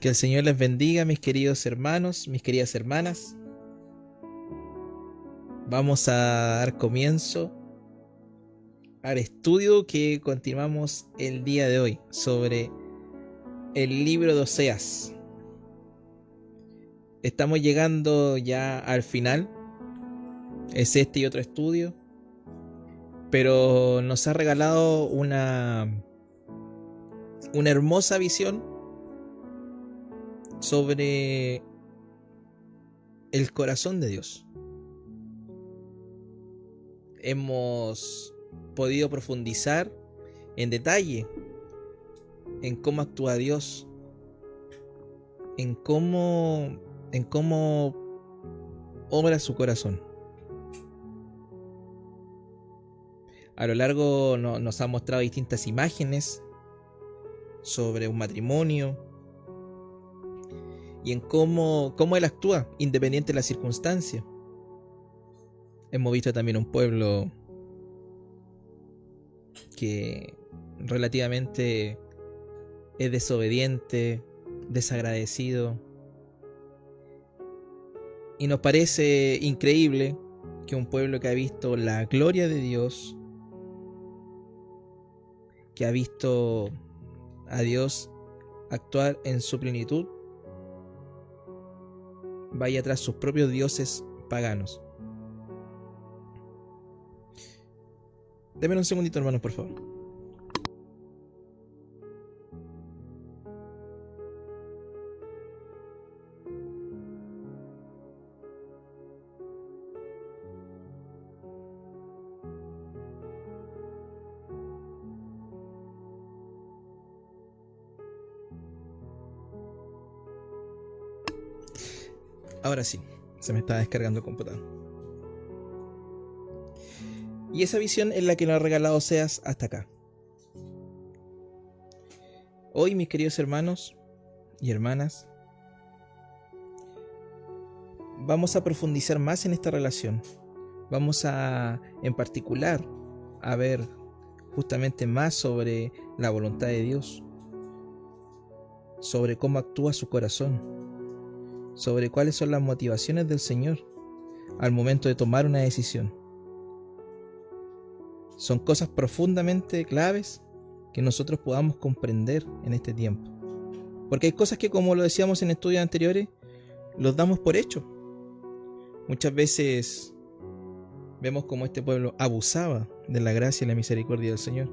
Que el Señor les bendiga, mis queridos hermanos, mis queridas hermanas. Vamos a dar comienzo al estudio que continuamos el día de hoy sobre el libro de Oseas. Estamos llegando ya al final. Es este y otro estudio, pero nos ha regalado una hermosa visión sobre el corazón de Dios. Hemos podido profundizar en detalle en cómo actúa Dios, en cómo obra su corazón. A lo largo nos ha mostrado distintas imágenes sobre un matrimonio y en cómo Él actúa independiente de la circunstancia. Hemos visto también un pueblo que relativamente es desobediente, desagradecido, y nos parece increíble que un pueblo que ha visto la gloria de Dios, que ha visto a Dios actuar en su plenitud, vaya tras sus propios dioses paganos. Deme un segundito, hermanos, por favor. Ahora sí, se me está descargando el computador. Y esa visión es la que nos ha regalado Oseas hasta acá. Hoy, mis queridos hermanos y hermanas, vamos a profundizar más en esta relación. Vamos a, en particular, a ver justamente más sobre la voluntad de Dios, sobre cómo actúa su corazón, sobre cuáles son las motivaciones del Señor al momento de tomar una decisión. Son cosas profundamente claves que nosotros podamos comprender en este tiempo. Porque hay cosas que, como lo decíamos en estudios anteriores, los damos por hecho. Muchas veces vemos cómo este pueblo abusaba de la gracia y la misericordia del Señor.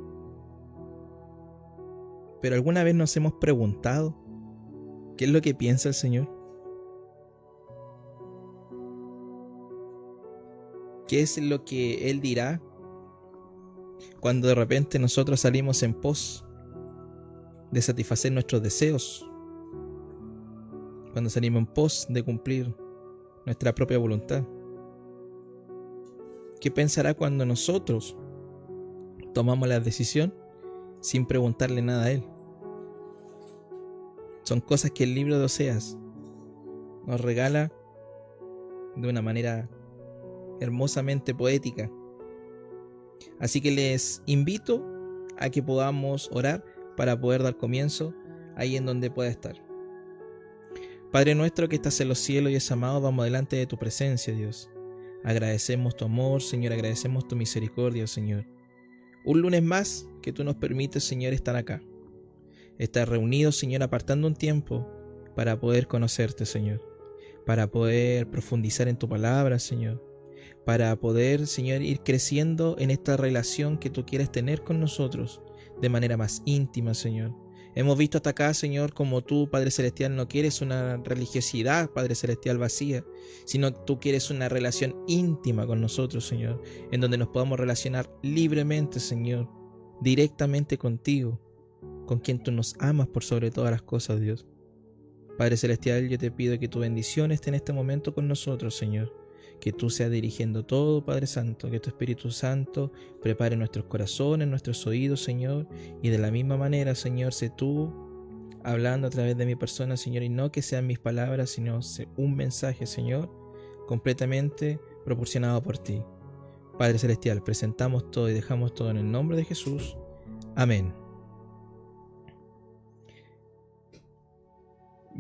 Pero ¿alguna vez nos hemos preguntado qué es lo que piensa el Señor? ¿Qué es lo que Él dirá cuando de repente nosotros salimos en pos de satisfacer nuestros deseos? Cuando salimos en pos de cumplir nuestra propia voluntad. ¿Qué pensará cuando nosotros tomamos la decisión sin preguntarle nada a Él? Son cosas que el libro de Oseas nos regala de una manera hermosamente poética. Así que les invito a que podamos orar para poder dar comienzo ahí en donde pueda estar. Padre nuestro que estás en los cielos y es amado, vamos delante de tu presencia, Dios. Agradecemos tu amor, Señor, agradecemos tu misericordia, Señor. Un lunes más que tú nos permites, Señor, estar acá. Estar reunidos, Señor, apartando un tiempo para poder conocerte, Señor. Para poder profundizar en tu palabra, Señor. Para poder, Señor, ir creciendo en esta relación que tú quieres tener con nosotros de manera más íntima, Señor. Hemos visto hasta acá, Señor, como tú, Padre Celestial, no quieres una religiosidad, Padre Celestial, vacía, sino tú quieres una relación íntima con nosotros, Señor, en donde nos podamos relacionar libremente, Señor, directamente contigo, con quien tú nos amas por sobre todas las cosas, Dios. Padre Celestial, yo te pido que tu bendición esté en este momento con nosotros, Señor. Que tú seas dirigiendo todo, Padre Santo, que tu Espíritu Santo prepare nuestros corazones, nuestros oídos, Señor, y de la misma manera, Señor, sé tú hablando a través de mi persona, Señor, y no que sean mis palabras, sino un mensaje, Señor, completamente proporcionado por ti. Padre Celestial, presentamos todo y dejamos todo en el nombre de Jesús. Amén.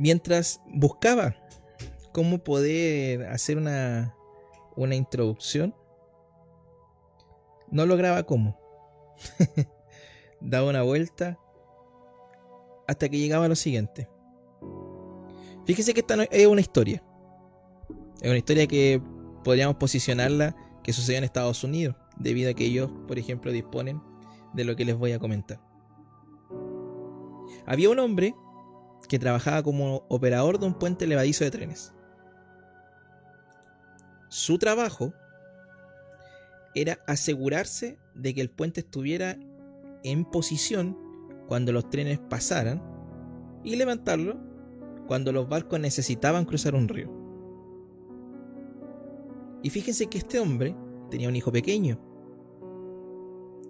Mientras buscaba cómo poder hacer una introducción, no lograba cómo. Daba una vuelta hasta que llegaba a lo siguiente. Fíjese que esta es una historia. Es una historia que podríamos posicionarla que sucedió en Estados Unidos, debido a que ellos, por ejemplo, disponen de lo que les voy a comentar. Había un hombre que trabajaba como operador de un puente levadizo de trenes. Su trabajo era asegurarse de que el puente estuviera en posición cuando los trenes pasaran y levantarlo cuando los barcos necesitaban cruzar un río. Y fíjense que este hombre tenía un hijo pequeño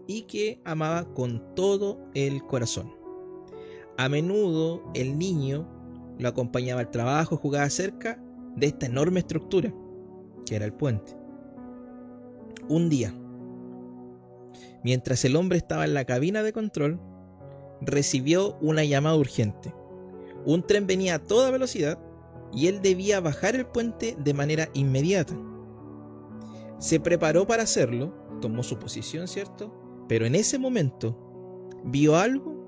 y que amaba con todo el corazón. A menudo el niño lo acompañaba al trabajo y jugaba cerca de esta enorme estructura que era el puente. Un día, mientras el hombre estaba en la cabina de control, recibió una llamada urgente. Un tren venía a toda velocidad y él debía bajar el puente de manera inmediata. Se preparó para hacerlo, tomó su posición, ¿cierto? Pero en ese momento vio algo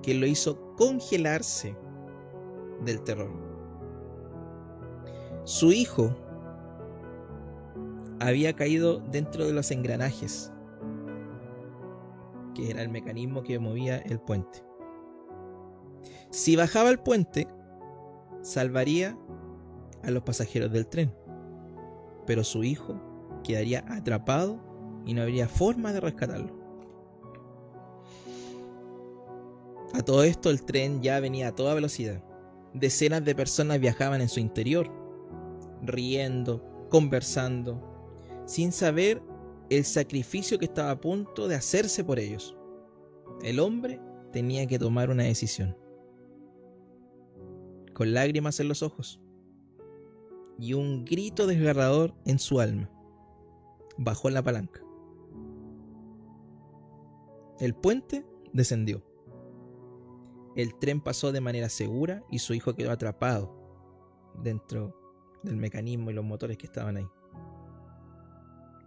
que lo hizo congelarse del terror. Su hijo había caído dentro de los engranajes, que era el mecanismo que movía el puente. Si bajaba el puente, salvaría a los pasajeros del tren, pero su hijo quedaría atrapado y no habría forma de rescatarlo. A todo esto, el tren ya venía a toda velocidad. Decenas de personas viajaban en su interior, riendo, conversando, sin saber el sacrificio que estaba a punto de hacerse por ellos. El hombre tenía que tomar una decisión. Con lágrimas en los ojos y un grito desgarrador en su alma, bajó la palanca. El puente descendió. El tren pasó de manera segura y su hijo quedó atrapado dentro del mecanismo y los motores que estaban ahí.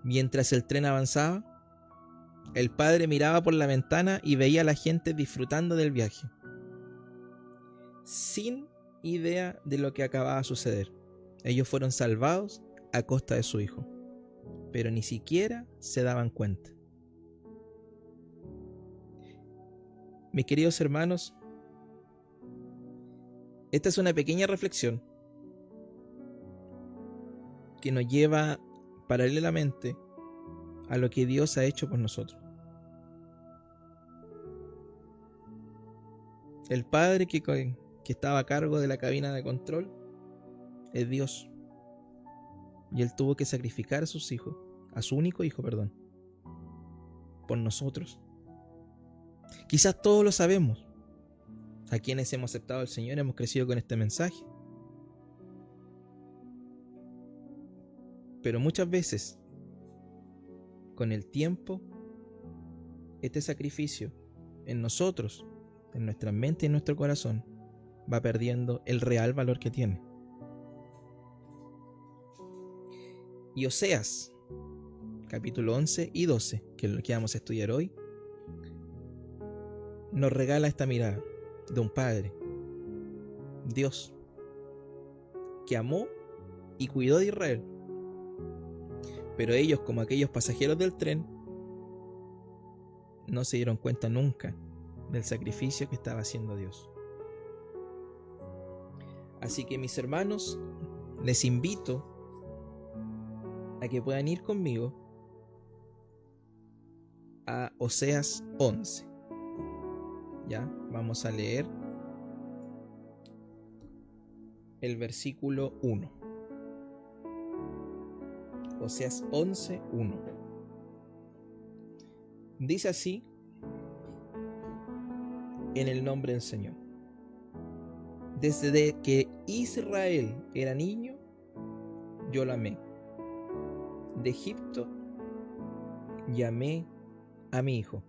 Mientras el tren avanzaba, el padre miraba por la ventana y veía a la gente disfrutando del viaje, sin idea de lo que acababa de suceder. Ellos fueron salvados a costa de su hijo, pero ni siquiera se daban cuenta. Mis queridos hermanos, esta es una pequeña reflexión que nos lleva paralelamente a lo que Dios ha hecho por nosotros. El Padre que estaba a cargo de la cabina de control es Dios. Y Él tuvo que sacrificar a su único hijo, por nosotros. Quizás todos lo sabemos. A quienes hemos aceptado al Señor hemos crecido con este mensaje. Pero muchas veces, con el tiempo, este sacrificio en nosotros, en nuestra mente y en nuestro corazón, va perdiendo el real valor que tiene. Y Oseas, capítulo 11 y 12, que es lo que vamos a estudiar hoy, nos regala esta mirada de un Padre, Dios, que amó y cuidó de Israel. Pero ellos, como aquellos pasajeros del tren, no se dieron cuenta nunca del sacrificio que estaba haciendo Dios. Así que, mis hermanos, les invito a que puedan ir conmigo a Oseas 11. Ya, vamos a leer el versículo 1. Oseas 11, 1. Dice así, en el nombre del Señor. Desde que Israel era niño, yo lo amé. De Egipto llamé a mi hijo.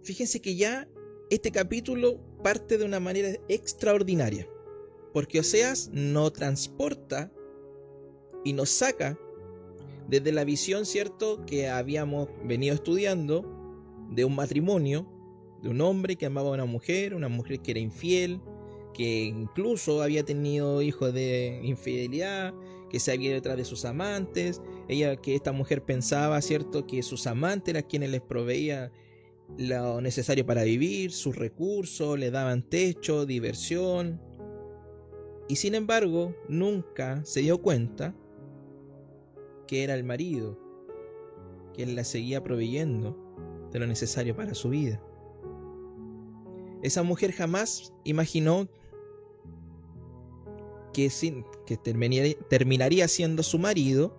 Fíjense que ya este capítulo parte de una manera extraordinaria, porque Oseas nos transporta y nos saca desde la visión, ¿cierto?, que habíamos venido estudiando de un matrimonio, de un hombre que amaba a una mujer que era infiel, que incluso había tenido hijos de infidelidad, que se había ido detrás de sus amantes, que esta mujer pensaba, ¿cierto?, que sus amantes eran quienes les proveían lo necesario para vivir, sus recursos, le daban techo, diversión, y sin embargo nunca se dio cuenta que era el marido quien la seguía proveyendo de lo necesario para su vida. Esa mujer jamás imaginó que terminaría siendo su marido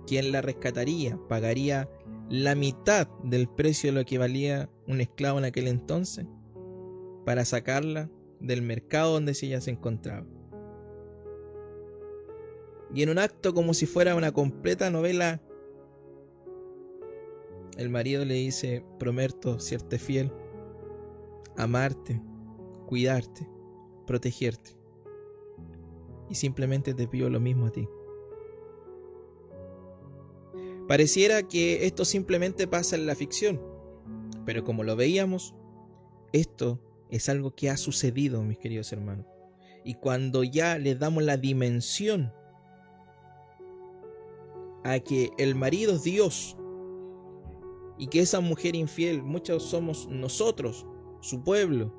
quien la rescataría, pagaría la mitad del precio de lo que valía un esclavo en aquel entonces para sacarla del mercado donde ella se encontraba. Y en un acto como si fuera una completa novela, el marido le dice: prometo serte fiel, amarte, cuidarte, protegerte, y simplemente te pido lo mismo a ti. Pareciera que esto simplemente pasa en la ficción, pero como lo veíamos, esto es algo que ha sucedido, mis queridos hermanos. Y cuando ya le damos la dimensión a que el marido es Dios y que esa mujer infiel, muchos somos nosotros, su pueblo,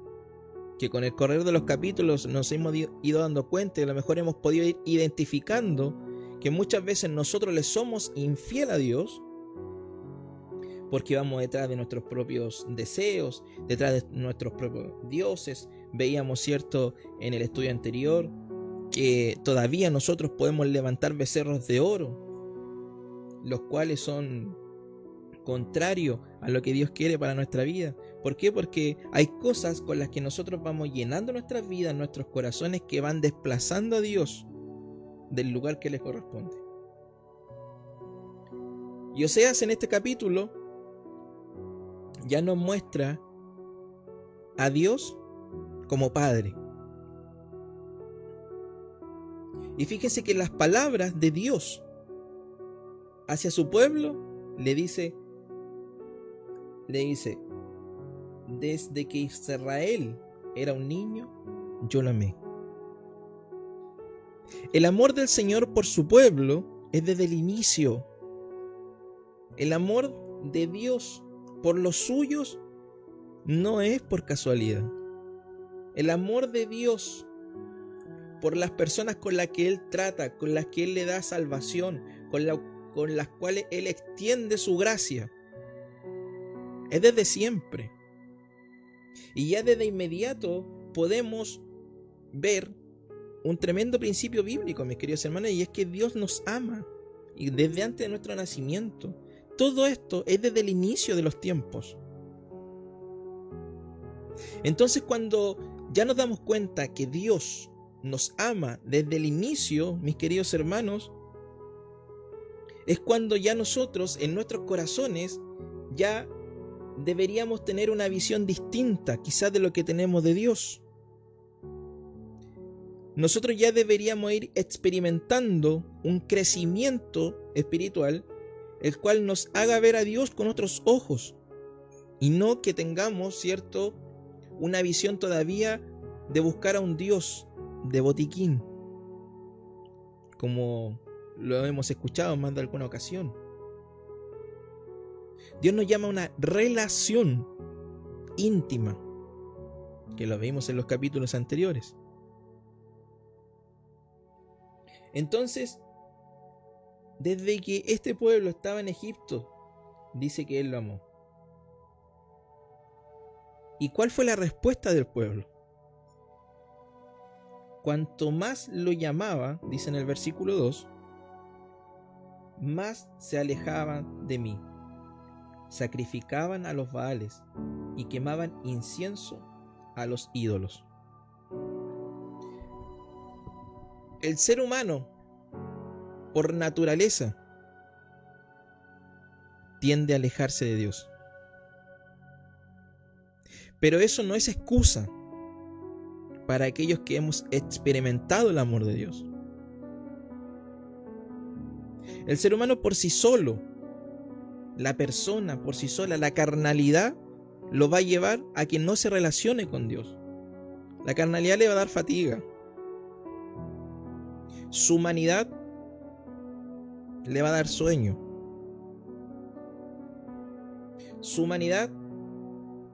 que con el correr de los capítulos nos hemos ido dando cuenta y a lo mejor hemos podido ir identificando que muchas veces nosotros le somos infiel a Dios porque vamos detrás de nuestros propios deseos, detrás de nuestros propios dioses. Veíamos, cierto, en el estudio anterior que todavía nosotros podemos levantar becerros de oro, los cuales son contrarios a lo que Dios quiere para nuestra vida. ¿Por qué? Porque hay cosas con las que nosotros vamos llenando nuestras vidas, nuestros corazones, que van desplazando a Dios del lugar que le corresponde. Y Oseas en este capítulo ya nos muestra a Dios como Padre. Y fíjense que las palabras de Dios hacia su pueblo le dice, desde que Israel era un niño, yo lo amé. El amor del Señor por su pueblo es desde el inicio. El amor de Dios por los suyos no es por casualidad. El amor de Dios por las personas con las que Él trata, con las que Él le da salvación, con las cuales Él extiende su gracia, es desde siempre. Y ya desde inmediato podemos ver un tremendo principio bíblico, mis queridos hermanos, y es que Dios nos ama, y desde antes de nuestro nacimiento. Todo esto es desde el inicio de los tiempos. Entonces, cuando ya nos damos cuenta que Dios nos ama desde el inicio, mis queridos hermanos, es cuando ya nosotros en nuestros corazones ya deberíamos tener una visión distinta quizás de lo que tenemos de Dios. Nosotros ya deberíamos ir experimentando un crecimiento espiritual, el cual nos haga ver a Dios con otros ojos, y no que tengamos, ¿cierto?, una visión todavía de buscar a un Dios de botiquín, como lo hemos escuchado en más de alguna ocasión. Dios nos llama a una relación íntima, que lo vimos en los capítulos anteriores. Entonces, desde que este pueblo estaba en Egipto, dice que Él lo amó. ¿Y cuál fue la respuesta del pueblo? Cuanto más lo llamaba, dice en el versículo 2, más se alejaban de mí. Sacrificaban a los Baales y quemaban incienso a los ídolos. El ser humano, por naturaleza, tiende a alejarse de Dios. Pero eso no es excusa para aquellos que hemos experimentado el amor de Dios. El ser humano por sí solo, la persona por sí sola, la carnalidad, lo va a llevar a que no se relacione con Dios. La carnalidad le va a dar fatiga. Su humanidad le va a dar sueño. Su humanidad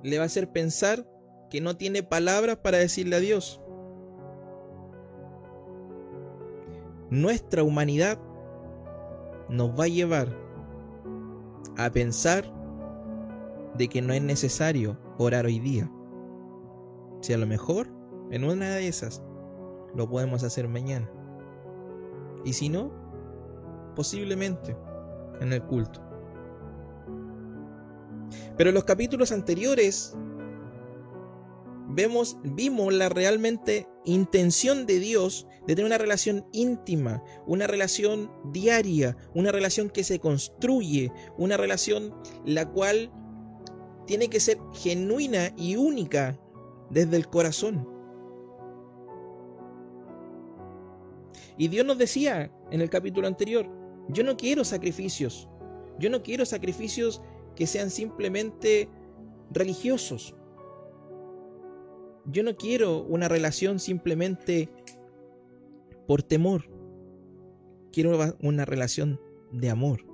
le va a hacer pensar que no tiene palabras para decirle a Dios. Nuestra humanidad nos va a llevar a pensar de que no es necesario orar hoy día. Si a lo mejor en una de esas lo podemos hacer mañana. Y si no, posiblemente en el culto. Pero en los capítulos anteriores vimos la realmente intención de Dios de tener una relación íntima, una relación diaria, una relación que se construye, una relación la cual tiene que ser genuina y única desde el corazón. Y Dios nos decía en el capítulo anterior, yo no quiero sacrificios, yo no quiero sacrificios que sean simplemente religiosos. Yo no quiero una relación simplemente por temor. Quiero una relación de amor.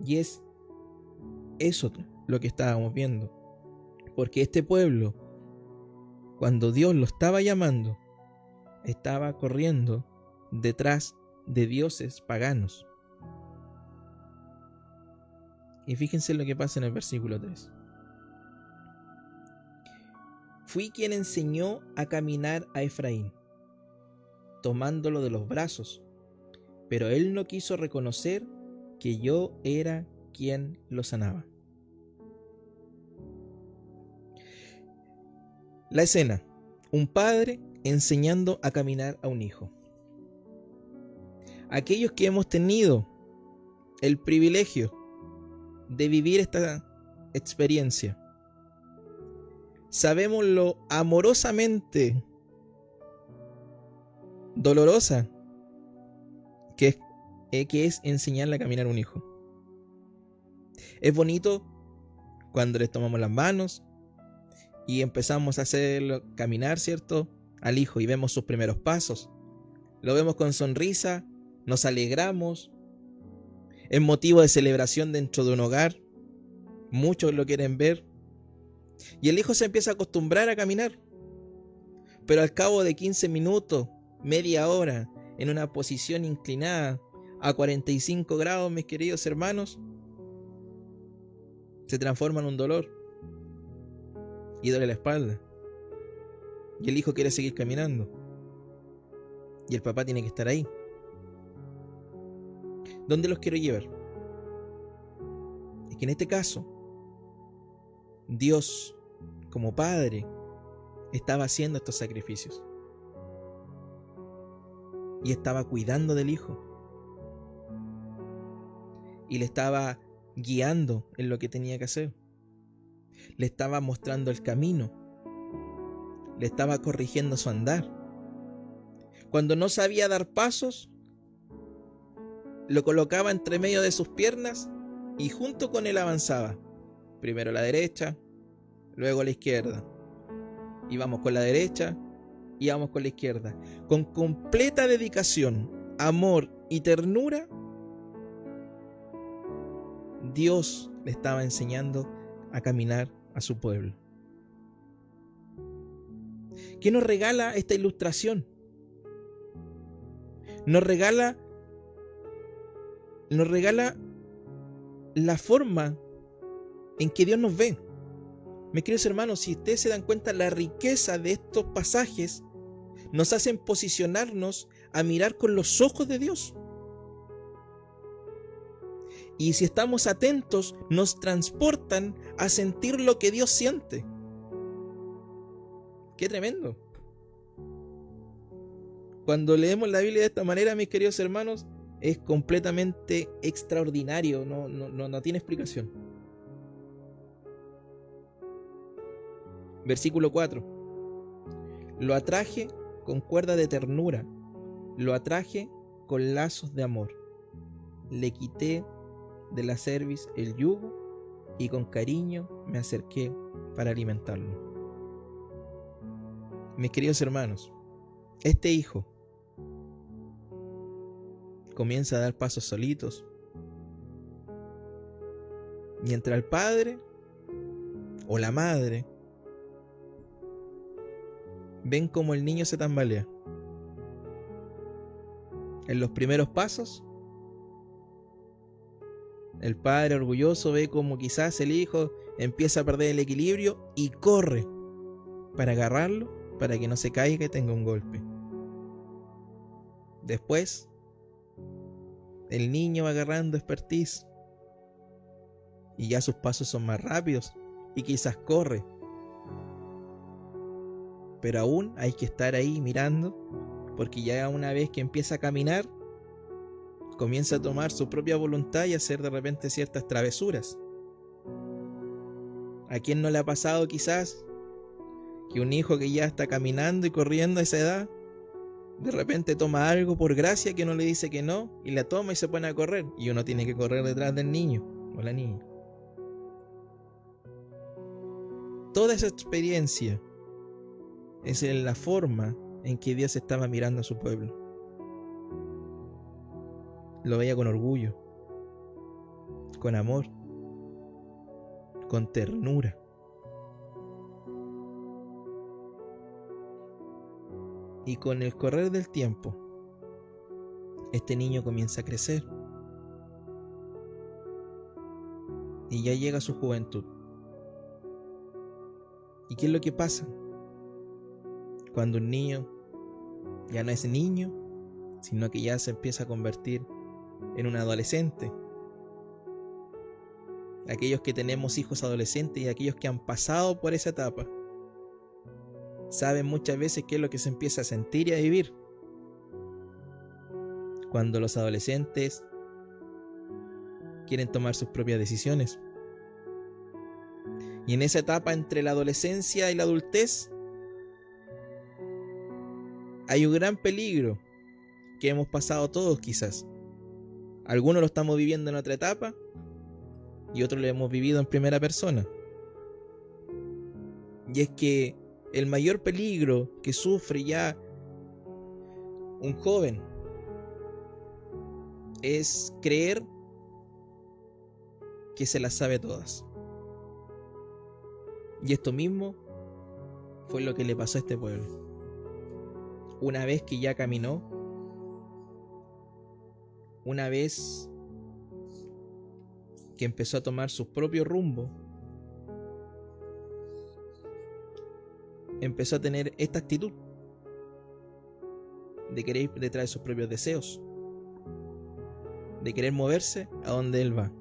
Y es eso lo que estábamos viendo. Porque este pueblo, cuando Dios lo estaba llamando, estaba corriendo detrás de dioses paganos. Y fíjense lo que pasa en el versículo 3. Fui quien enseñó a caminar a Efraín, tomándolo de los brazos, pero él no quiso reconocer que yo era quien lo sanaba. La escena: un padre enseñando a caminar a un hijo. Aquellos que hemos tenido el privilegio de vivir esta experiencia, sabemos lo amorosamente dolorosa que es enseñarle a caminar a un hijo. Es bonito cuando les tomamos las manos y empezamos a hacerlo caminar, ¿cierto?, al hijo, y vemos sus primeros pasos. Lo vemos con sonrisa, nos alegramos, es motivo de celebración dentro de un hogar. Muchos lo quieren ver. Y el hijo se empieza a acostumbrar a caminar. Pero al cabo de 15 minutos, media hora, en una posición inclinada a 45 grados, mis queridos hermanos, se transforma en un dolor. Y duele la espalda. Y el hijo quiere seguir caminando. Y el papá tiene que estar ahí. ¿Dónde los quiero llevar? Es que en este caso, Dios, como Padre, estaba haciendo estos sacrificios. Y estaba cuidando del hijo. Y le estaba guiando en lo que tenía que hacer. Le estaba mostrando el camino. Le estaba corrigiendo su andar. Cuando no sabía dar pasos, lo colocaba entre medio de sus piernas y junto con él avanzaba. Primero a la derecha, luego a la izquierda. Íbamos con la derecha, íbamos con la izquierda. Con completa dedicación, amor y ternura, Dios le estaba enseñando a caminar a su pueblo. ¿Qué nos regala esta ilustración? Nos regala la forma en que Dios nos ve. Mis queridos hermanos, si ustedes se dan cuenta, la riqueza de estos pasajes nos hacen posicionarnos a mirar con los ojos de Dios. Y si estamos atentos, nos transportan a sentir lo que Dios siente. ¡Qué tremendo! Cuando leemos la Biblia de esta manera, mis queridos hermanos, es completamente extraordinario, no tiene explicación. Versículo 4. Lo atraje con cuerda de ternura, lo atraje con lazos de amor. Le quité de la cerviz el yugo y con cariño me acerqué para alimentarlo. Mis queridos hermanos, este hijo comienza a dar pasos solitos, mientras el padre o la madre ven cómo el niño se tambalea. En los primeros pasos, el padre orgulloso ve como quizás el hijo empieza a perder el equilibrio y corre para agarrarlo, para que no se caiga y tenga un golpe. Después, el niño va agarrando expertise y ya sus pasos son más rápidos y quizás corre. Pero aún hay que estar ahí mirando, porque ya una vez que empieza a caminar, comienza a tomar su propia voluntad y a hacer de repente ciertas travesuras. ¿A quién no le ha pasado quizás que un hijo que ya está caminando y corriendo a esa edad, de repente toma algo por gracia que uno le dice que no, y la toma y se pone a correr, y uno tiene que correr detrás del niño o la niña? Toda esa experiencia es en la forma en que Dios estaba mirando a su pueblo. Lo veía con orgullo, con amor, con ternura. Y con el correr del tiempo, este niño comienza a crecer. Y ya llega a su juventud. ¿Y qué es lo que pasa? Cuando un niño ya no es niño, sino que ya se empieza a convertir en un adolescente. Aquellos que tenemos hijos adolescentes y aquellos que han pasado por esa etapa saben muchas veces qué es lo que se empieza a sentir y a vivir cuando los adolescentes quieren tomar sus propias decisiones. Y en esa etapa entre la adolescencia y la adultez hay un gran peligro que hemos pasado todos quizás. Algunos lo estamos viviendo en otra etapa y otros lo hemos vivido en primera persona. Y es que el mayor peligro que sufre ya un joven es creer que se las sabe todas. Y esto mismo fue lo que le pasó a este pueblo. Una vez que ya caminó, una vez que empezó a tomar su propio rumbo, empezó a tener esta actitud de querer ir detrás de sus propios deseos, de querer moverse a donde él va.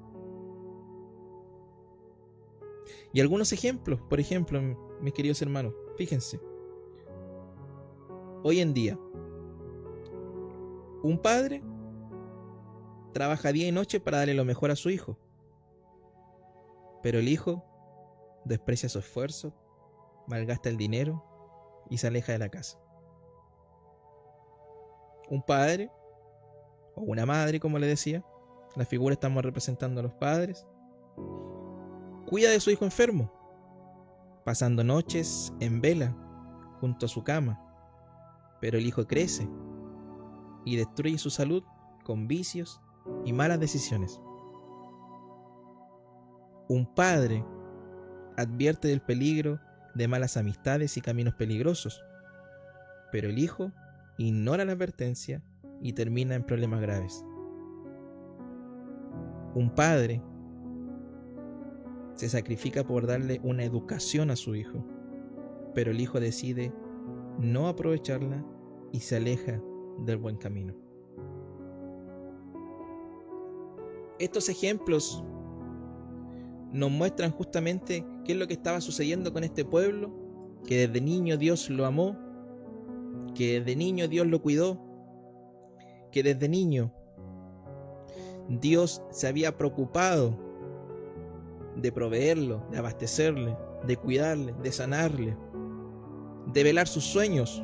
Y algunos ejemplos, por ejemplo, mis queridos hermanos, fíjense. Hoy en día, un padre trabaja día y noche para darle lo mejor a su hijo, pero el hijo desprecia su esfuerzo, malgasta el dinero y se aleja de la casa. Un padre o una madre, como le decía, la figura estamos representando a los padres, cuida de su hijo enfermo, pasando noches en vela junto a su cama, pero el hijo crece y destruye su salud con vicios y malas decisiones. Un padre advierte del peligro de malas amistades y caminos peligrosos, pero el hijo ignora la advertencia y termina en problemas graves. Un padre se sacrifica por darle una educación a su hijo, pero el hijo decide no aprovecharla y se aleja del buen camino. Estos ejemplos nos muestran justamente qué es lo que estaba sucediendo con este pueblo, que desde niño Dios lo amó, que desde niño Dios lo cuidó, que desde niño Dios se había preocupado de proveerlo, de abastecerle, de cuidarle, de sanarle, de velar sus sueños,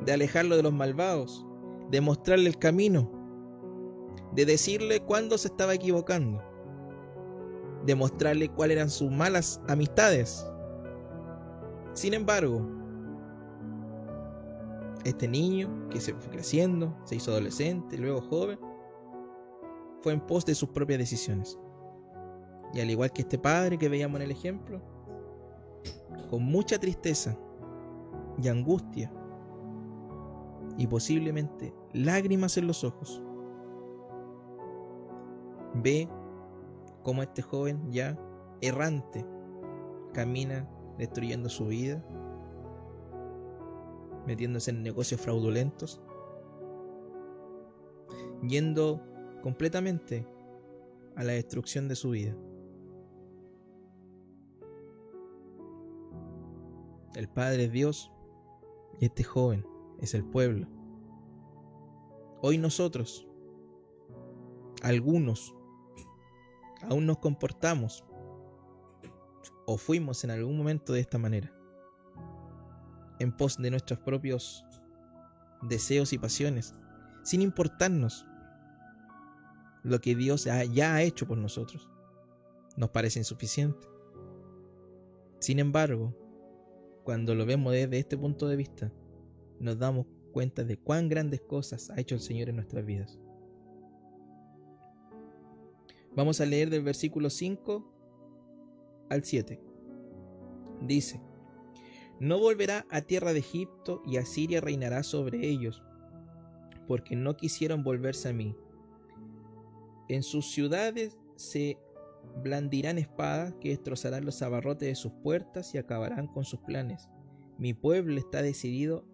de alejarlo de los malvados, de mostrarle el camino, de decirle cuándo se estaba equivocando, de mostrarle cuáles eran sus malas amistades. Sin embargo, este niño que se fue creciendo, se hizo adolescente, luego joven, fue en pos de sus propias decisiones. Y al igual que este padre que veíamos en el ejemplo, con mucha tristeza y angustia y posiblemente lágrimas en los ojos, ve cómo este joven ya errante camina destruyendo su vida, metiéndose en negocios fraudulentos, yendo completamente a la destrucción de su vida. El Padre es Dios y este joven es el pueblo. Hoy nosotros, algunos, aún nos comportamos o fuimos en algún momento de esta manera, en pos de nuestros propios deseos y pasiones, sin importarnos lo que Dios ya ha hecho por nosotros. Nos parece insuficiente. Sin embargo, cuando lo vemos desde este punto de vista, nos damos cuenta de cuán grandes cosas ha hecho el Señor en nuestras vidas. Vamos a leer del versículo 5 al 7. Dice: No volverá a tierra de Egipto, y Asiria reinará sobre ellos, porque no quisieron volverse a mí. En sus ciudades se blandirán espadas que destrozarán los abarrotes de sus puertas y acabarán con sus planes. Mi pueblo está decidido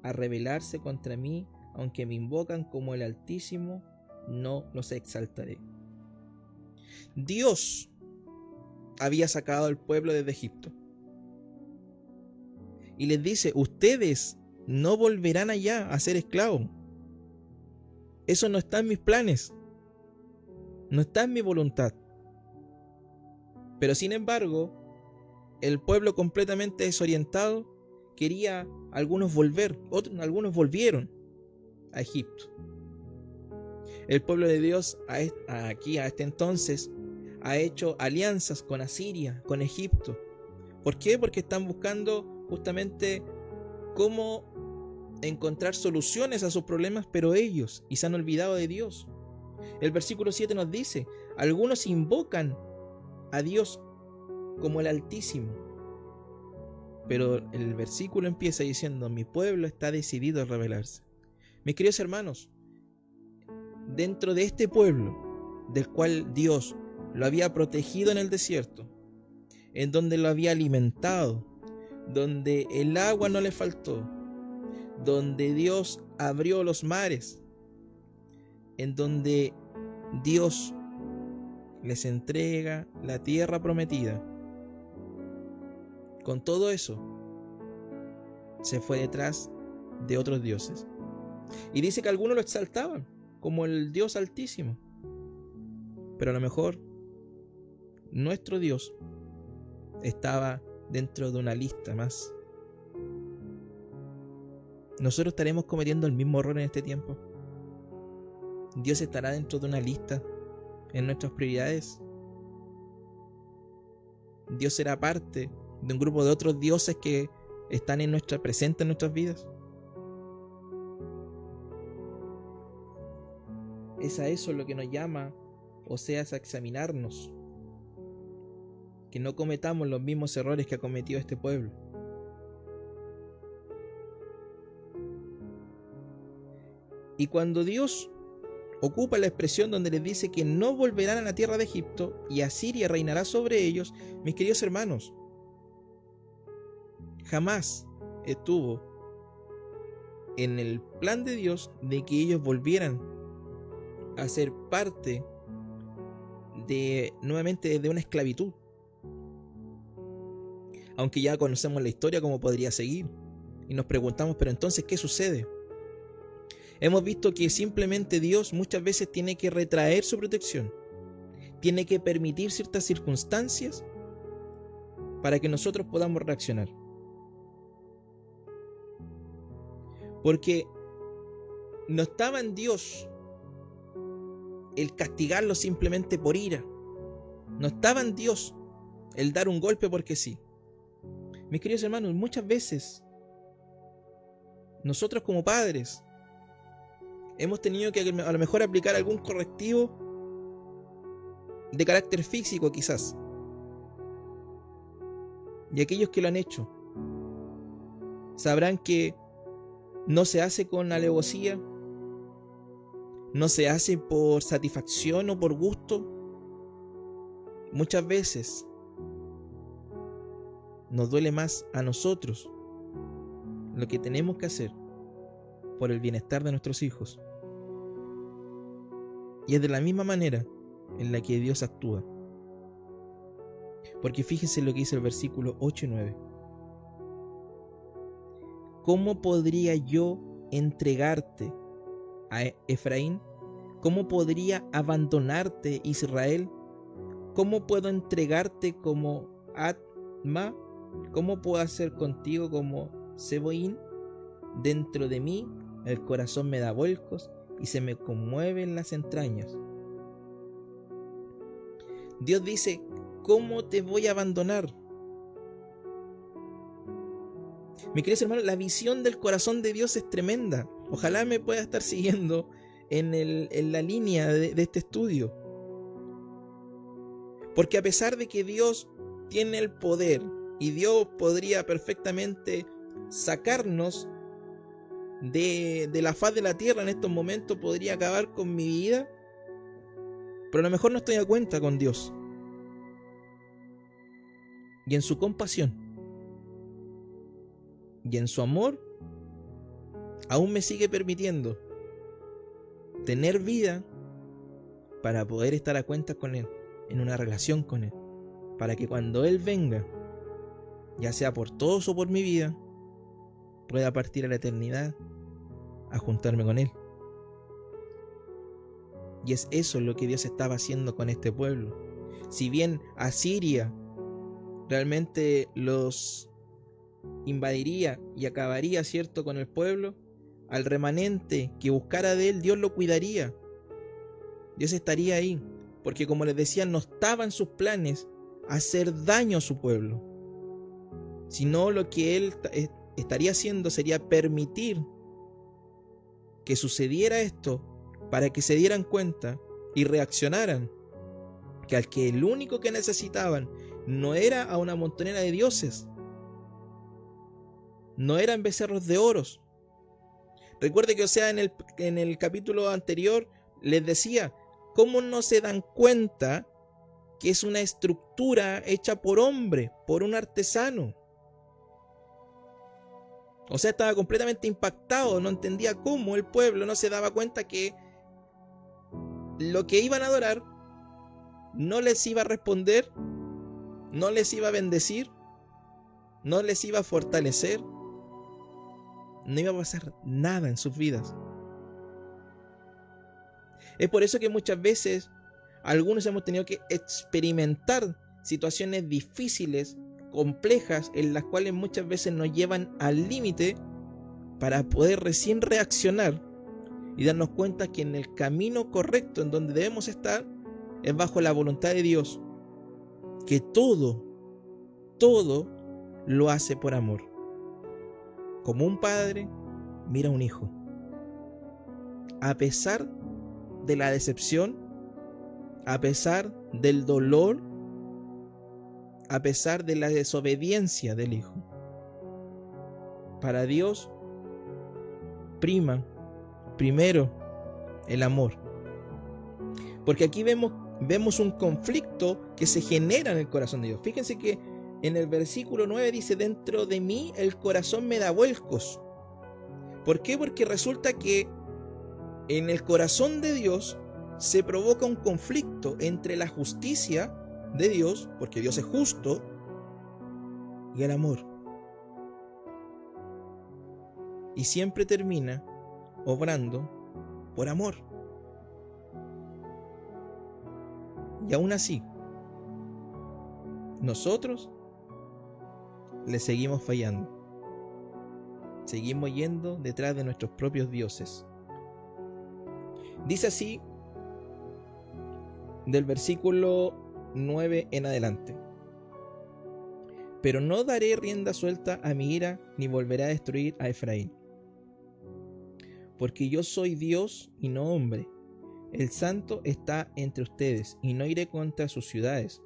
a rebelarse contra mí, aunque me invocan como el Altísimo, no los exaltaré. Dios había sacado al pueblo desde Egipto y les dice: ustedes no volverán allá a ser esclavos. Eso no está en mis planes, no está en mi voluntad. Pero sin embargo, el pueblo completamente desorientado quería algunos volver, algunos volvieron a Egipto. El pueblo de Dios a este entonces ha hecho alianzas con Asiria, con Egipto. ¿Por qué? Porque están buscando justamente cómo encontrar soluciones a sus problemas, pero ellos se han olvidado de Dios. El versículo 7 nos dice: algunos invocan a Dios como el Altísimo. Pero el versículo empieza diciendo: mi pueblo está decidido a rebelarse. Mis queridos hermanos, dentro de este pueblo, del cual Dios lo había protegido en el desierto, en donde lo había alimentado, donde el agua no le faltó, donde Dios abrió los mares, en donde Dios les entrega la tierra prometida. Con todo eso, se fue detrás de otros dioses. Y dice que algunos lo exaltaban como el Dios Altísimo. Pero a lo mejor nuestro Dios estaba dentro de una lista más. ¿Nosotros estaremos cometiendo el mismo error en este tiempo? ¿Dios estará dentro de una lista en nuestras prioridades? ¿Dios será parte de un grupo de otros dioses que están presentes en nuestras vidas? Es a eso lo que nos llama, o sea, es a examinarnos, que no cometamos los mismos errores que ha cometido este pueblo. Y cuando Dios ocupa la expresión donde les dice que no volverán a la tierra de Egipto y Asiria reinará sobre ellos, mis queridos hermanos, jamás estuvo en el plan de Dios de que ellos volvieran a ser parte nuevamente de una esclavitud. Aunque ya conocemos la historia, cómo podría seguir, y nos preguntamos, pero entonces, ¿qué sucede? Hemos visto que simplemente Dios muchas veces tiene que retraer su protección, tiene que permitir ciertas circunstancias para que nosotros podamos reaccionar. Porque no estaba en Dios el castigarlo simplemente por ira. No estaba en Dios el dar un golpe porque sí. Mis queridos hermanos, muchas veces nosotros como padres hemos tenido que a lo mejor aplicar algún correctivo de carácter físico quizás. Y aquellos que lo han hecho sabrán que no se hace con alevosía, no se hace por satisfacción o por gusto. Muchas veces nos duele más a nosotros lo que tenemos que hacer por el bienestar de nuestros hijos. Y es de la misma manera en la que Dios actúa. Porque fíjense lo que dice el versículo 8 y 9. ¿Cómo podría yo entregarte a Efraín? ¿Cómo podría abandonarte, Israel? ¿Cómo puedo entregarte como Adma? ¿Cómo puedo hacer contigo como Seboín? Dentro de mí el corazón me da vuelcos y se me conmueven las entrañas. Dios dice, ¿cómo te voy a abandonar? Mi queridos hermanos, la visión del corazón de Dios es tremenda. Ojalá me pueda estar siguiendo en la línea de este estudio. Porque a pesar de que Dios tiene el poder y Dios podría perfectamente sacarnos de la faz de la tierra en estos momentos, podría acabar con mi vida, pero a lo mejor no estoy a cuenta con Dios. Y en su compasión y en su amor aún me sigue permitiendo tener vida para poder estar a cuentas con Él, en una relación con Él, para que cuando Él venga, ya sea por todos o por mi vida, pueda partir a la eternidad a juntarme con Él. Y es eso lo que Dios estaba haciendo con este pueblo. Si bien Asiria realmente los invadiría y acabaría, ¿cierto?, con el pueblo, al remanente que buscara de Él, Dios lo cuidaría. Dios estaría ahí, porque como les decía, no estaba en sus planes hacer daño a su pueblo, sino lo que Él estaría haciendo sería permitir que sucediera esto para que se dieran cuenta y reaccionaran que el único que necesitaban no era a una montonera de dioses, no eran becerros de oros. Recuerde que, o sea, en el capítulo anterior les decía, ¿cómo no se dan cuenta que es una estructura hecha por hombre, por un artesano? O sea, estaba completamente impactado, no entendía cómo el pueblo no se daba cuenta que lo que iban a adorar no les iba a responder, no les iba a bendecir, no les iba a fortalecer, no iba a pasar nada en sus vidas. Es por eso que muchas veces algunos hemos tenido que experimentar situaciones difíciles, complejas, en las cuales muchas veces nos llevan al límite para poder recién reaccionar y darnos cuenta que en el camino correcto en donde debemos estar es bajo la voluntad de Dios, que todo lo hace por amor. Como un padre mira a un hijo, a pesar de la decepción, a pesar del dolor, a pesar de la desobediencia del hijo. Para Dios prima primero el amor. Porque aquí vemos un conflicto que se genera en el corazón de Dios. Fíjense que en el versículo 9 dice, dentro de mí el corazón me da vuelcos. ¿Por qué? Porque resulta que en el corazón de Dios se provoca un conflicto entre la justicia de Dios, porque Dios es justo, y el amor. Y siempre termina obrando por amor. Y aún así, nosotros le seguimos fallando. Seguimos yendo detrás de nuestros propios dioses. Dice así del versículo 9 en adelante: pero no daré rienda suelta a mi ira, ni volveré a destruir a Efraín. Porque yo soy Dios y no hombre. El santo está entre ustedes, y no iré contra sus ciudades.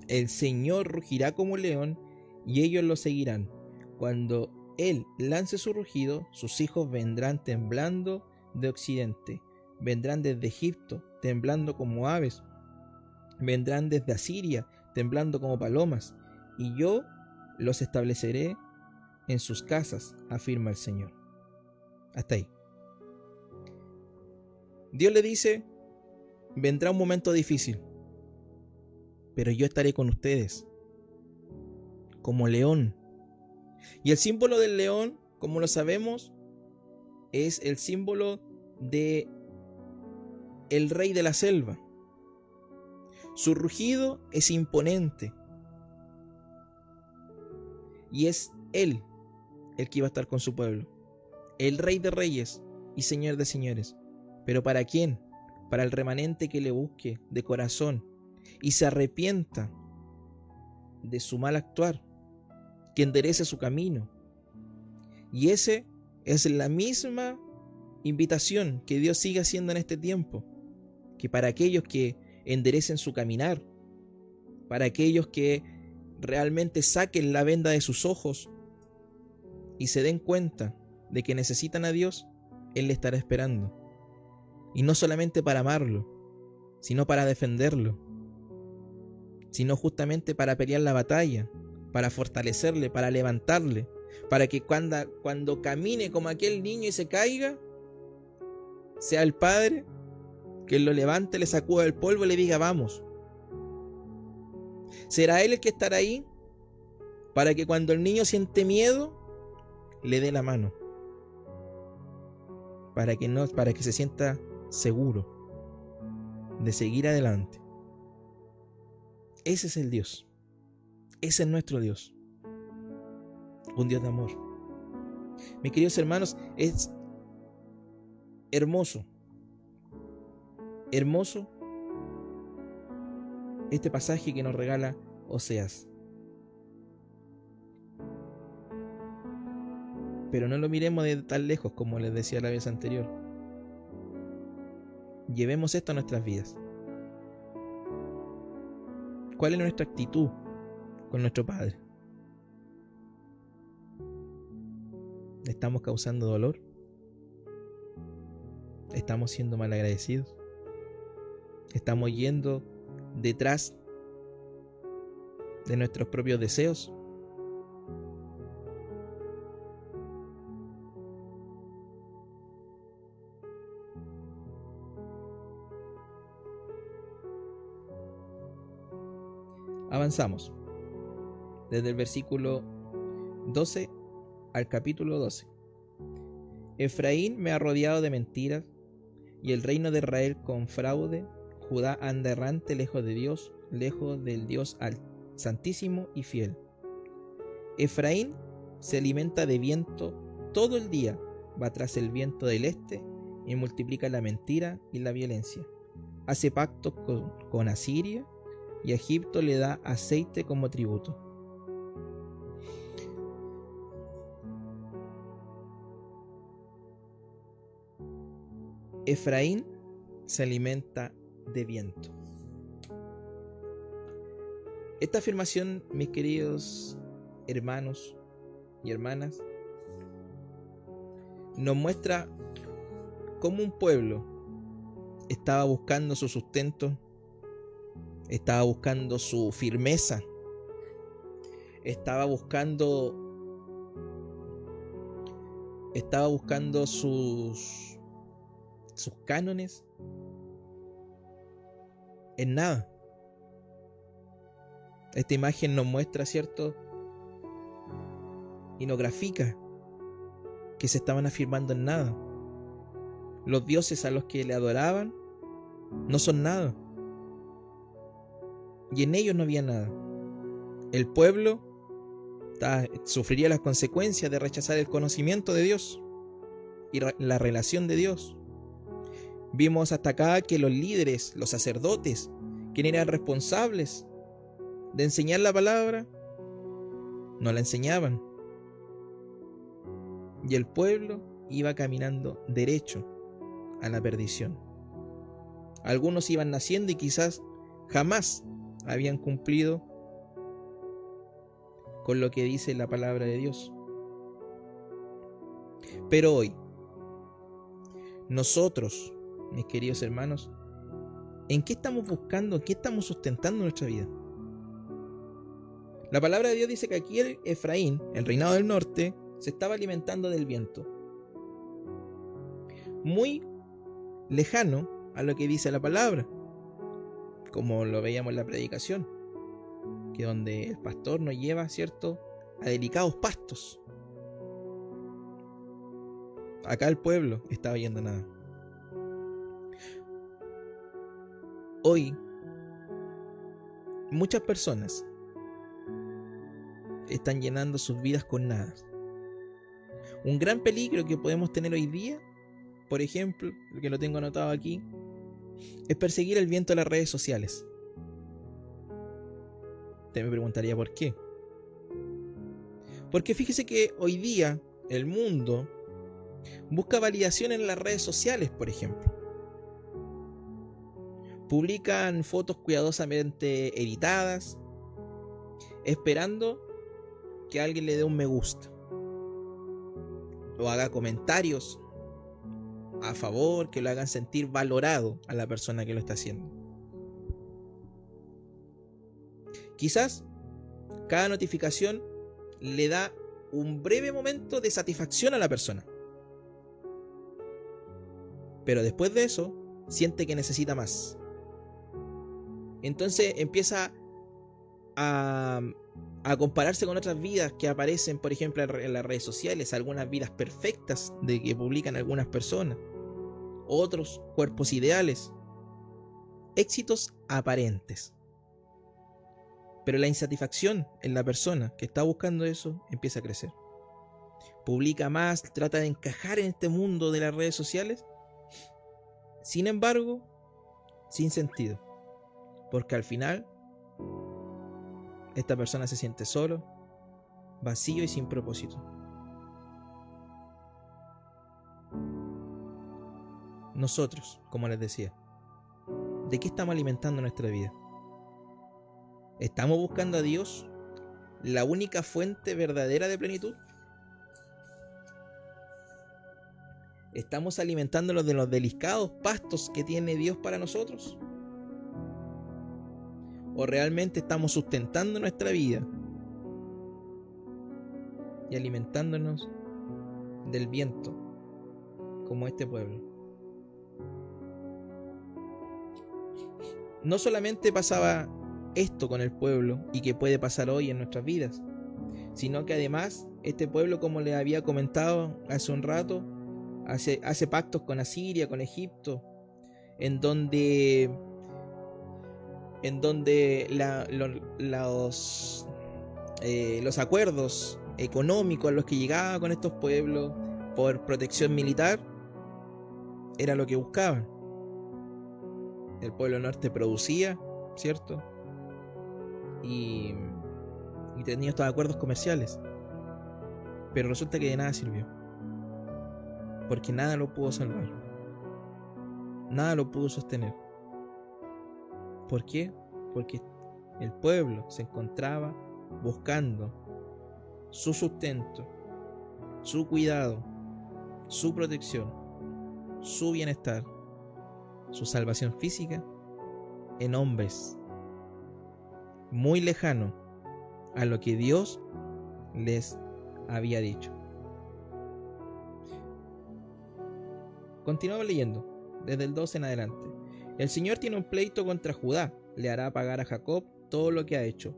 El Señor rugirá como león, y ellos lo seguirán. Cuando Él lance su rugido, sus hijos vendrán temblando de occidente. Vendrán desde Egipto, temblando como aves. Vendrán desde Asiria, temblando como palomas. Y yo los estableceré en sus casas, afirma el Señor. Hasta ahí. Dios le dice: vendrá un momento difícil, pero yo estaré con ustedes, como león. Y el símbolo del león, como lo sabemos, es el símbolo de el rey de la selva. Su rugido es imponente. Y es Él el que iba a estar con su pueblo. El Rey de Reyes y Señor de Señores. ¿Pero para quién? Para el remanente que le busque de corazón y se arrepienta de su mal actuar, que enderece su camino. Y ese es la misma invitación que Dios sigue haciendo en este tiempo, que para aquellos que enderecen su caminar, para aquellos que realmente saquen la venda de sus ojos y se den cuenta de que necesitan a Dios, Él le estará esperando. Y no solamente para amarlo, sino para defenderlo, sino justamente para pelear la batalla, para fortalecerle, para levantarle, para que cuando camine como aquel niño y se caiga, sea el Padre que lo levante, le sacuda el polvo y le diga: vamos. Será Él el que estará ahí para que cuando el niño siente miedo, le dé la mano, para que se sienta seguro de seguir adelante. Ese es el Dios. Ese es nuestro Dios. Un Dios de amor. Mis queridos hermanos, es hermoso. Hermoso este pasaje que nos regala Oseas. Pero no lo miremos de tan lejos, como les decía la vez anterior. Llevemos esto a nuestras vidas. ¿Cuál es nuestra actitud con nuestro Padre? ¿Le estamos causando dolor? ¿Estamos siendo malagradecidos? ¿Estamos yendo detrás de nuestros propios deseos? Avanzamos desde el versículo 12 al capítulo 12. Efraín me ha rodeado de mentiras, y el reino de Israel con fraude. Judá anda errante, lejos de Dios, lejos del Dios santísimo y fiel. Efraín se alimenta de viento todo el día, va tras el viento del este y multiplica la mentira y la violencia. Hace pactos con Asiria, y a Egipto le da aceite como tributo. Efraín se alimenta de viento. Esta afirmación, mis queridos hermanos y hermanas, nos muestra cómo un pueblo estaba buscando su sustento, estaba buscando su firmeza, estaba buscando sus cánones en nada. Esta imagen nos muestra, ¿cierto?, y nos grafica que se estaban afirmando en nada. Los dioses a los que le adoraban no son nada. y en ellos no había nada. El pueblo sufriría las consecuencias de rechazar el conocimiento de Dios y la relación de Dios. Vimos hasta acá que los líderes, los sacerdotes, quienes eran responsables de enseñar la palabra, no la enseñaban. Y el pueblo iba caminando derecho a la perdición. Algunos iban naciendo y quizás jamás habían cumplido con lo que dice la palabra de Dios. Pero hoy, nosotros, mis queridos hermanos, ¿en qué estamos buscando? ¿En qué estamos sustentando nuestra vida? La palabra de Dios dice que aquí el Efraín, el reinado del norte, se estaba alimentando del viento. Muy lejano a lo que dice la palabra, como lo veíamos en la predicación, que donde el pastor nos lleva, ¿cierto?, a delicados pastos. Acá el pueblo estaba yendo a nada. Hoy, muchas personas están llenando sus vidas con nada. Un gran peligro que podemos tener hoy día, por ejemplo, que lo tengo anotado aquí, es perseguir el viento de las redes sociales. Usted me preguntaría por qué. Porque fíjese que hoy día el mundo busca validación en las redes sociales, por ejemplo. Publican fotos cuidadosamente editadas, esperando que alguien le dé un me gusta o haga comentarios a favor, que lo hagan sentir valorado a la persona que lo está haciendo. Quizás cada notificación le da un breve momento de satisfacción a la persona, pero después de eso siente que necesita más. Entonces empieza a compararse con otras vidas que aparecen, por ejemplo, en las redes sociales, algunas vidas perfectas de que publican algunas personas, otros cuerpos ideales, éxitos aparentes. Pero la insatisfacción en la persona que está buscando eso empieza a crecer. Publica más, trata de encajar en este mundo de las redes sociales, sin embargo, sin sentido, porque al final esta persona se siente solo, vacío y sin propósito. Nosotros, como les decía, ¿de qué estamos alimentando nuestra vida? ¿Estamos buscando a Dios, la única fuente verdadera de plenitud? ¿Estamos alimentándonos de los delicados pastos que tiene Dios para nosotros? ¿O realmente estamos sustentando nuestra vida y alimentándonos del viento, como este pueblo? No solamente pasaba esto con el pueblo y que puede pasar hoy en nuestras vidas, sino que además este pueblo, como les había comentado hace un rato, hace pactos con Asiria, con Egipto, en donde los acuerdos económicos a los que llegaba con estos pueblos por protección militar era lo que buscaban. El pueblo norte producía, ¿cierto? Y tenía estos acuerdos comerciales, pero resulta que de nada sirvió, porque nada lo pudo salvar, nada lo pudo sostener. ¿Por qué? Porque el pueblo se encontraba buscando su sustento, su cuidado, su protección, su bienestar, su salvación física en hombres muy lejanos a lo que Dios les había dicho. Continuamos leyendo desde el 12 en adelante. El Señor tiene un pleito contra Judá, le hará pagar a Jacob todo lo que ha hecho,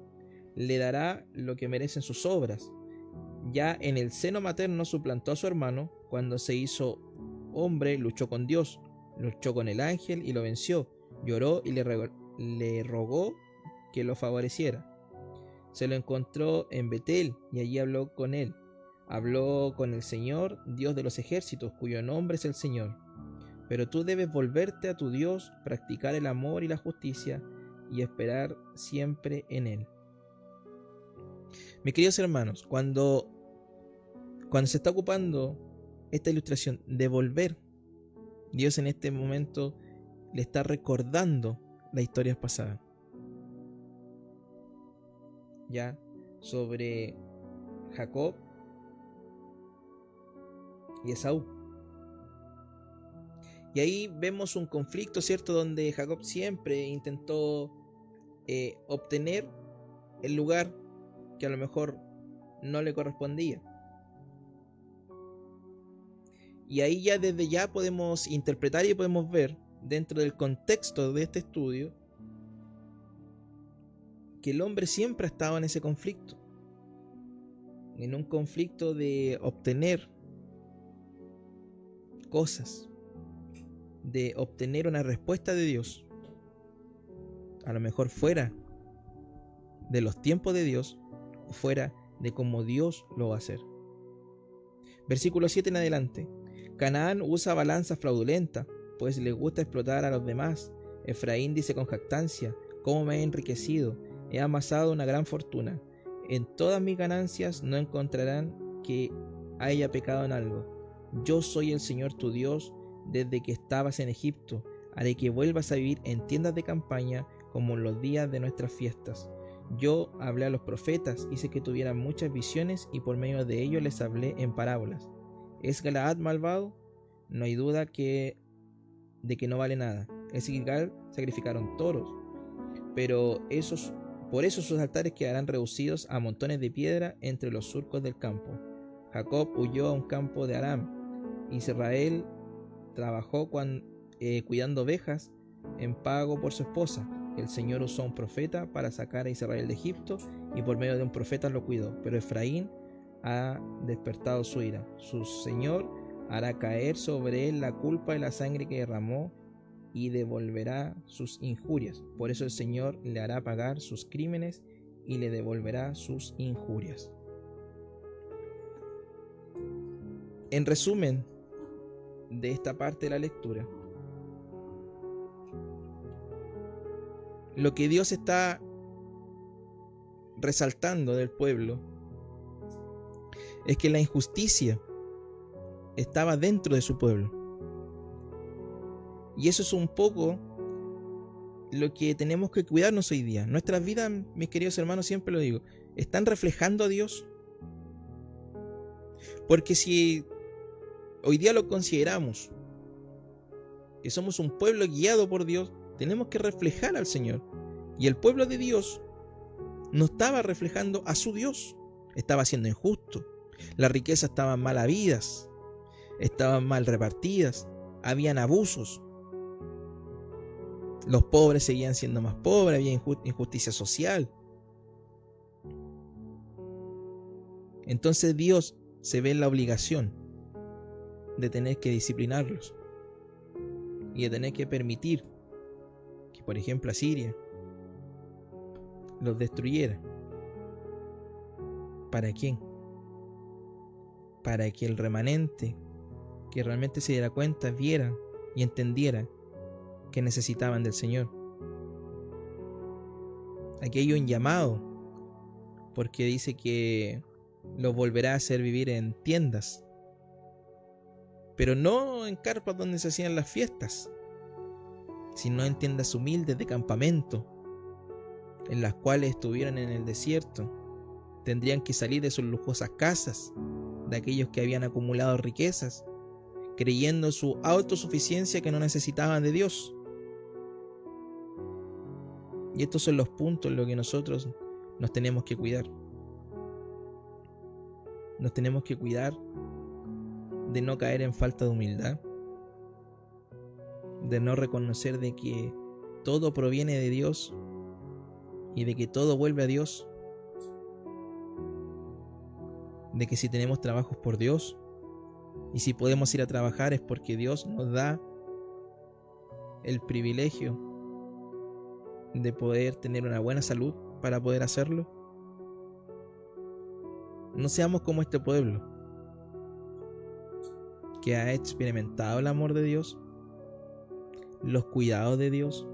le dará lo que merecen sus obras. Ya en el seno materno suplantó a su hermano, cuando se hizo hombre luchó con Dios, luchó con el ángel y lo venció, lloró y le rogó que lo favoreciera. Se lo encontró en Betel y allí habló con él. Habló con el Señor, Dios de los ejércitos, cuyo nombre es el Señor. Pero tú debes volverte a tu Dios, practicar el amor y la justicia y esperar siempre en Él. Mis queridos hermanos, cuando se está ocupando esta ilustración de volver, Dios en este momento le está recordando las historias pasadas. Ya sobre Jacob y Esaú. Y ahí vemos un conflicto, ¿cierto? Donde Jacob siempre intentó obtener el lugar que a lo mejor no le correspondía. Y ahí ya desde ya podemos interpretar y podemos ver dentro del contexto de este estudio que el hombre siempre ha estado en ese conflicto. En un conflicto de obtener cosas, de obtener una respuesta de Dios, a lo mejor fuera de los tiempos de Dios o fuera de cómo Dios lo va a hacer. Versículo 7 en adelante. Canaán usa balanzas fraudulentas, pues le gusta explotar a los demás. Efraín dice con jactancia: ¿cómo me he enriquecido? He amasado una gran fortuna. En todas mis ganancias no encontrarán que haya pecado en algo. Yo soy el Señor tu Dios. Desde que estabas en Egipto, haré que vuelvas a vivir en tiendas de campaña como en los días de nuestras fiestas. Yo hablé a los profetas, hice que tuvieran muchas visiones y por medio de ellos les hablé en parábolas. ¿Es Galaad malvado? No hay duda de que no vale nada. En Gilgal sacrificaron toros, pero por eso sus altares quedarán reducidos a montones de piedra entre los surcos del campo. Jacob huyó a un campo de Aram. Israel trabajó cuidando ovejas en pago por su esposa. El Señor usó a un profeta para sacar a Israel de Egipto y por medio de un profeta lo cuidó. Pero Efraín ha despertado su ira. Su Señor hará caer sobre él la culpa y la sangre que derramó y devolverá sus injurias. Por eso el Señor le hará pagar sus crímenes y le devolverá sus injurias. En resumen de esta parte de la lectura, lo que Dios está resaltando del pueblo es que la injusticia estaba dentro de su pueblo. Y eso es un poco lo que tenemos que cuidarnos hoy día. Nuestras vidas, mis queridos hermanos, siempre lo digo, ¿están reflejando a Dios? Porque si hoy día lo consideramos, que somos un pueblo guiado por Dios, tenemos que reflejar al Señor. Y el pueblo de Dios no estaba reflejando a su Dios, estaba siendo injusto. Las riquezas estaban mal habidas, estaban mal repartidas, habían abusos. Los pobres seguían siendo más pobres, había injusticia social. Entonces Dios se ve en la obligación de tener que disciplinarlos y de tener que permitir que, por ejemplo, Asiria los destruyera. ¿Para quién? Para que el remanente que realmente se diera cuenta, viera y entendiera que necesitaban del Señor. Aquí hay un llamado, porque dice que los volverá a hacer vivir en tiendas, pero no en carpas donde se hacían las fiestas, sino en tiendas humildes de campamento, en las cuales estuvieran en el desierto. Tendrían que salir de sus lujosas casas, de aquellos que habían acumulado riquezas, creyendo su autosuficiencia, que no necesitaban de Dios. Y estos son los puntos en los que nosotros nos tenemos que cuidar. Nos tenemos que cuidar de no caer en falta de humildad, de no reconocer de que todo proviene de Dios y de que todo vuelve a Dios, de que si tenemos trabajos por Dios, y si podemos ir a trabajar es porque Dios nos da el privilegio de poder tener una buena salud para poder hacerlo. No seamos como este pueblo que ha experimentado el amor de Dios, los cuidados de Dios,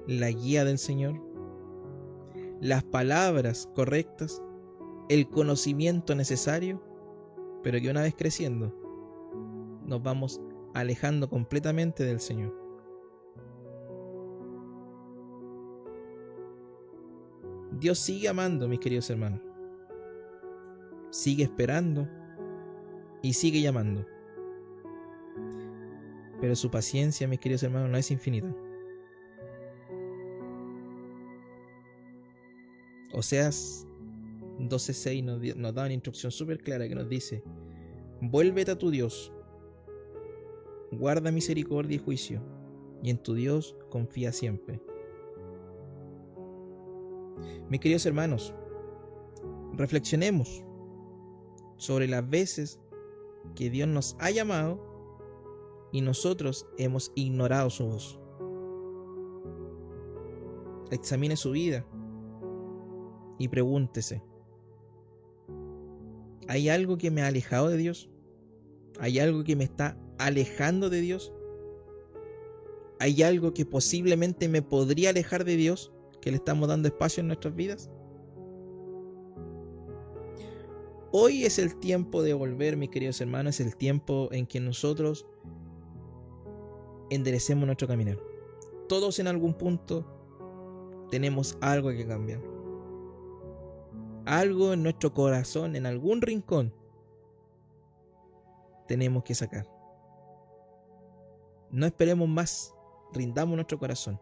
la guía del Señor, las palabras correctas, el conocimiento necesario, pero que una vez creciendo nos vamos alejando completamente del Señor. Dios sigue amando, mis queridos hermanos. Sigue esperando y sigue llamando. Pero su paciencia, mis queridos hermanos, no es infinita. Oseas 12:6 nos da una instrucción súper clara que nos dice: vuélvete a tu Dios, guarda misericordia y juicio, y en tu Dios confía siempre. Mis queridos hermanos, reflexionemos sobre las veces que Dios nos ha llamado y nosotros hemos ignorado su voz. Examine su vida y pregúntese: ¿hay algo que me ha alejado de Dios? ¿Hay algo que me está alejando de Dios? ¿Hay algo que posiblemente me podría alejar de Dios, que le estamos dando espacio en nuestras vidas? Hoy es el tiempo de volver, mis queridos hermanos, es el tiempo en que nosotros enderecemos nuestro caminar. Todos en algún punto tenemos algo que cambiar. Algo en nuestro corazón, en algún rincón, tenemos que sacar. No esperemos más, rindamos nuestro corazón,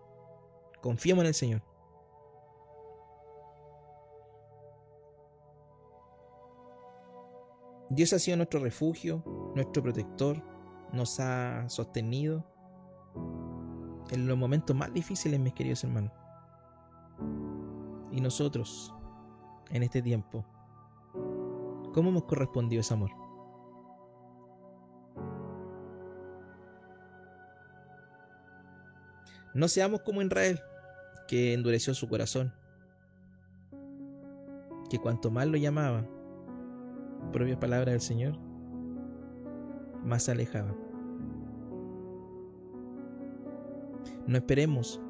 confiemos en el Señor. Dios ha sido nuestro refugio, nuestro protector, nos ha sostenido en los momentos más difíciles, mis queridos hermanos. Y nosotros, en este tiempo, ¿cómo hemos correspondido ese amor? No seamos como Israel, que endureció su corazón, que cuanto más lo llamaba, propia palabra del Señor, más se alejaba. No esperemos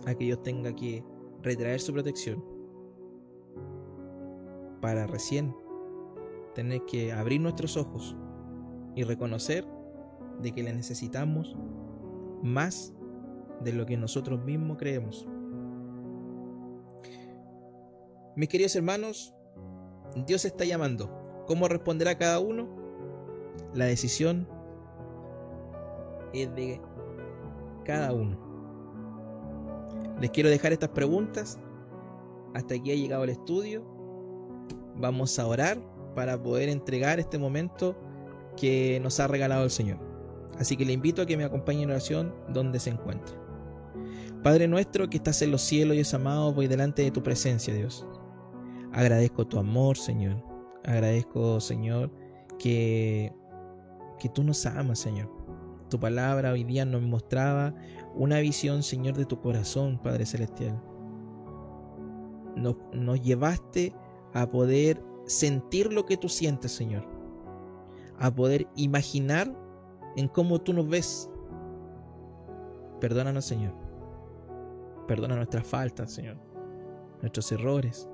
a que Dios tenga que retraer su protección para recién tener que abrir nuestros ojos y reconocer de que le necesitamos más de lo que nosotros mismos creemos. Mis queridos hermanos, Dios está llamando. ¿Cómo responderá cada uno? La decisión es de cada uno. Les quiero dejar estas preguntas. Hasta aquí ha llegado el estudio. Vamos a orar para poder entregar este momento que nos ha regalado el Señor. Así que le invito a que me acompañe en oración donde se encuentre. Padre nuestro que estás en los cielos, Dios amado, voy delante de tu presencia, Dios. Agradezco tu amor, Señor. Agradezco, Señor, que tú nos amas, Señor. Tu palabra hoy día nos mostraba una visión, Señor, de tu corazón, Padre Celestial. Nos llevaste a poder sentir lo que tú sientes, Señor. A poder imaginar en cómo tú nos ves. Perdónanos, Señor. Perdona nuestras faltas, Señor. Nuestros errores.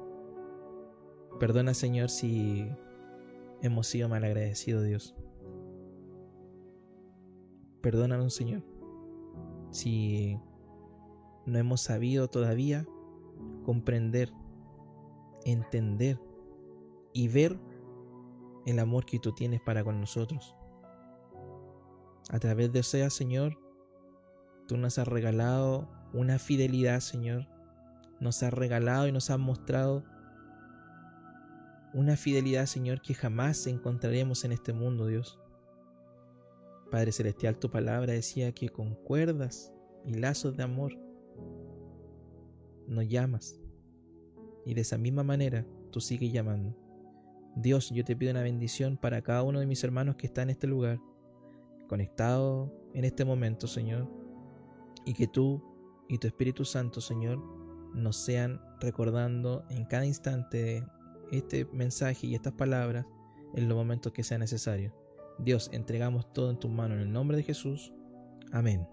Perdona, Señor, si hemos sido malagradecidos, Dios. Perdónanos, Señor, si no hemos sabido todavía comprender, entender y ver el amor que tú tienes para con nosotros. A través de Oseas, Señor, tú nos has regalado una fidelidad, Señor. Nos has regalado y nos has mostrado una fidelidad, Señor, que jamás encontraremos en este mundo, Dios. Padre Celestial, tu palabra decía que con cuerdas y lazos de amor nos llamas. Y de esa misma manera tú sigues llamando. Dios, yo te pido una bendición para cada uno de mis hermanos que está en este lugar, conectado en este momento, Señor. Y que tú y tu Espíritu Santo, Señor, nos sean recordando en cada instante este mensaje y estas palabras en los momentos que sea necesario. Dios, entregamos todo en tus manos en el nombre de Jesús. Amén.